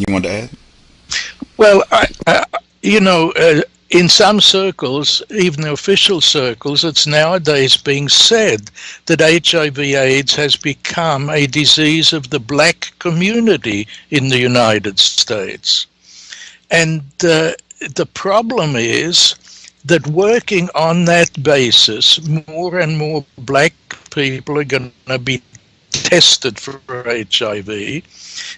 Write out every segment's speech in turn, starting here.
you want to add? Well, in some circles, even official circles, it's nowadays being said that HIV/AIDS has become a disease of the black community in the United States. And the problem is that working on that basis, more and more black people are going to be tested for HIV.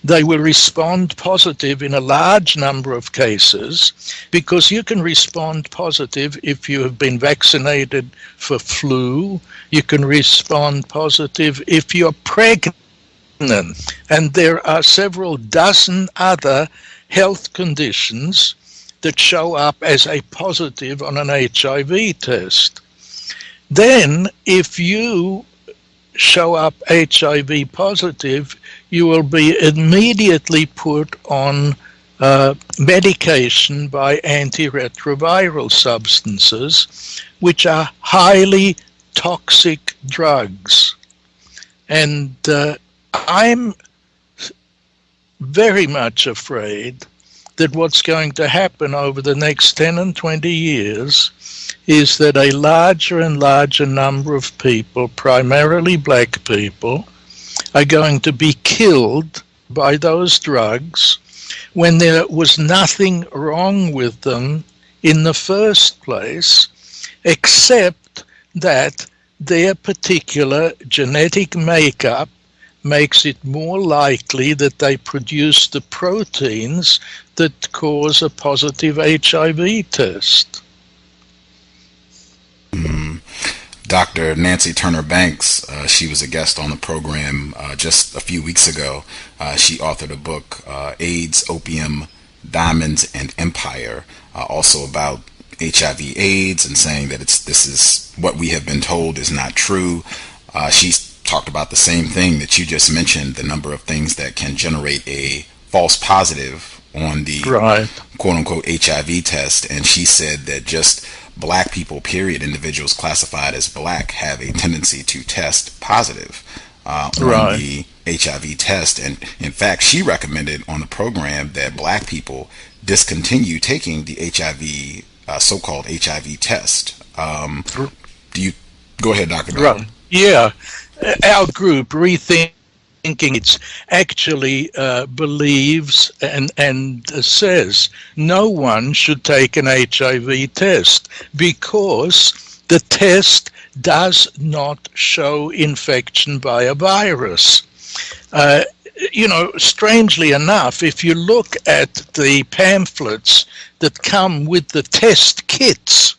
They will respond positive in a large number of cases, because you can respond positive if you have been vaccinated for flu. You can respond positive if you're pregnant. And there are several dozen other health conditions that show up as a positive on an HIV test. Then, if you show up HIV positive, you will be immediately put on medication by antiretroviral substances, which are highly toxic drugs. And I'm very much afraid that what's going to happen over the next 10 and 20 years is that a larger and larger number of people, primarily black people, are going to be killed by those drugs when there was nothing wrong with them in the first place, except that their particular genetic makeup makes it more likely that they produce the proteins that cause a positive HIV test. Dr. Nancy Turner Banks, she was a guest on the program just a few weeks ago. She authored a book, AIDS, Opium, Diamonds, and Empire, also about HIV/AIDS, and saying that this is what we have been told is not true. She's talked about the same thing that you just mentioned, the number of things that can generate a false positive on the quote-unquote HIV test. And she said that just black people, period, individuals classified as black, have a tendency to test positive on the HIV test. And in fact, she recommended on the program that black people discontinue taking the HIV, so-called HIV test. Do you go ahead, Dr. Bell? Yeah. Our group, Rethinking AIDS, actually believes and says no one should take an HIV test because the test does not show infection by a virus. Strangely enough, if you look at the pamphlets that come with the test kits,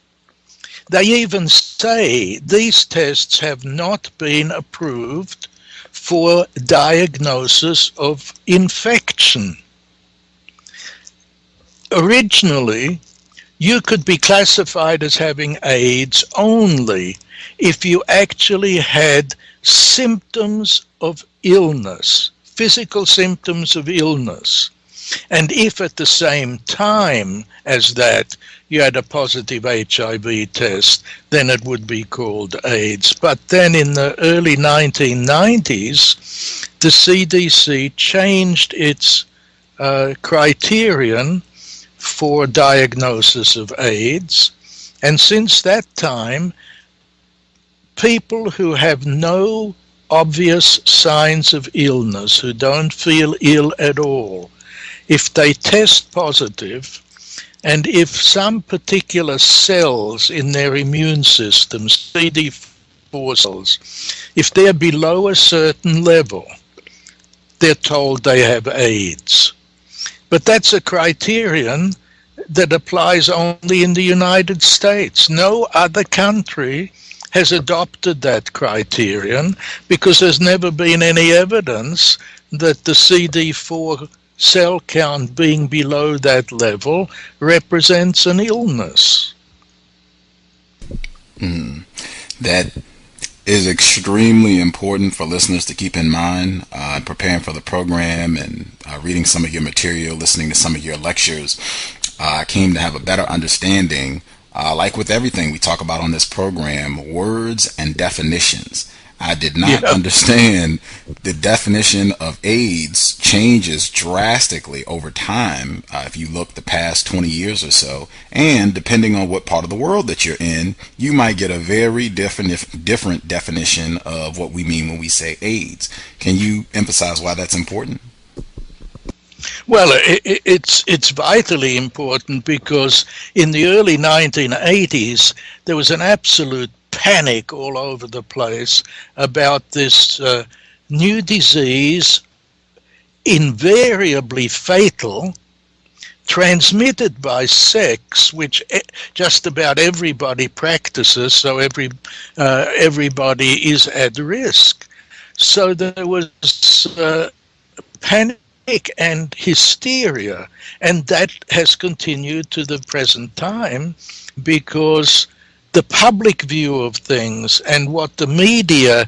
they even say these tests have not been approved for diagnosis of infection. Originally, you could be classified as having AIDS only if you actually had symptoms of illness, physical symptoms of illness. And if at the same time as that you had a positive HIV test, then it would be called AIDS. But then in the early 1990s, the CDC changed its criterion for diagnosis of AIDS. And since that time, people who have no obvious signs of illness, who don't feel ill at all, if they test positive, and if some particular cells in their immune system, CD4 cells, if they're below a certain level, they're told they have AIDS. But that's a criterion that applies only in the United States. No other country has adopted that criterion because there's never been any evidence that the CD4 cell count being below that level represents an illness. That is extremely important for listeners to keep in mind. Preparing for the program and reading some of your material, listening to some of your lectures, I came to have a better understanding. Like with everything we talk about on this program, words and definitions I did not Yeah. understand the definition of AIDS changes drastically over time if you look the past 20 years or so. And depending on what part of the world that you're in, you might get a very different definition of what we mean when we say AIDS. Can you emphasize why that's important? Well, it's vitally important because in the early 1980s there was an absolute panic all over the place about this new disease, invariably fatal, transmitted by sex, which just about everybody practices, so everybody is at risk. So there was panic and hysteria, and that has continued to the present time because the public view of things and what the media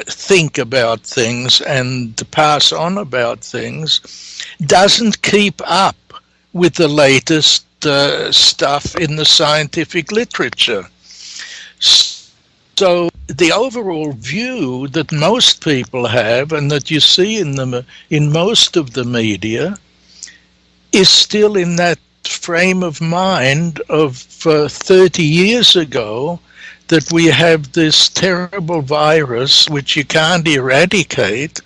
think about things and pass on about things doesn't keep up with the latest stuff in the scientific literature. So the overall view that most people have and that you see in most of the media is still in that frame of mind of 30 years ago, that we have this terrible virus which you can't eradicate,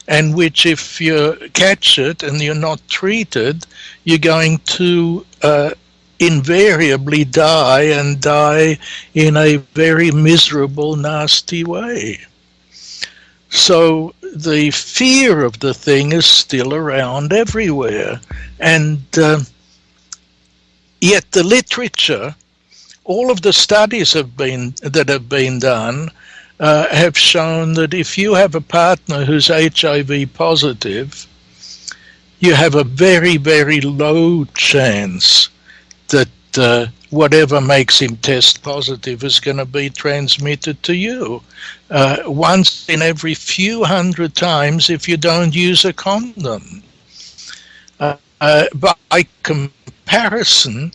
and which if you catch it and you're not treated, you're going to invariably die, and die in a very miserable, nasty way. So the fear of the thing is still around everywhere. And yet the literature, all of the studies that have been done have shown that if you have a partner who's HIV positive, you have a very, very low chance that whatever makes him test positive is going to be transmitted to you. Once in every few hundred times if you don't use a condom. By comparison,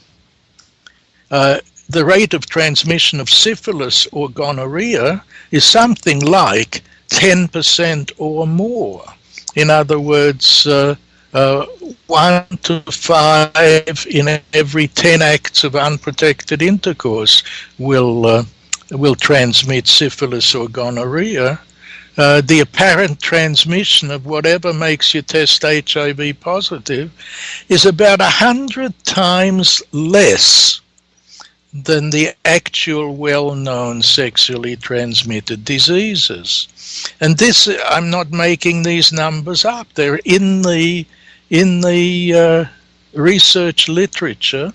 the rate of transmission of syphilis or gonorrhea is something like 10% or more. In other words, 1 to 5 in every 10 acts of unprotected intercourse will transmit syphilis or gonorrhea. The apparent transmission of whatever makes you test HIV positive is about 100 times less than the actual well-known sexually transmitted diseases. And this, I'm not making these numbers up. They're in the research literature.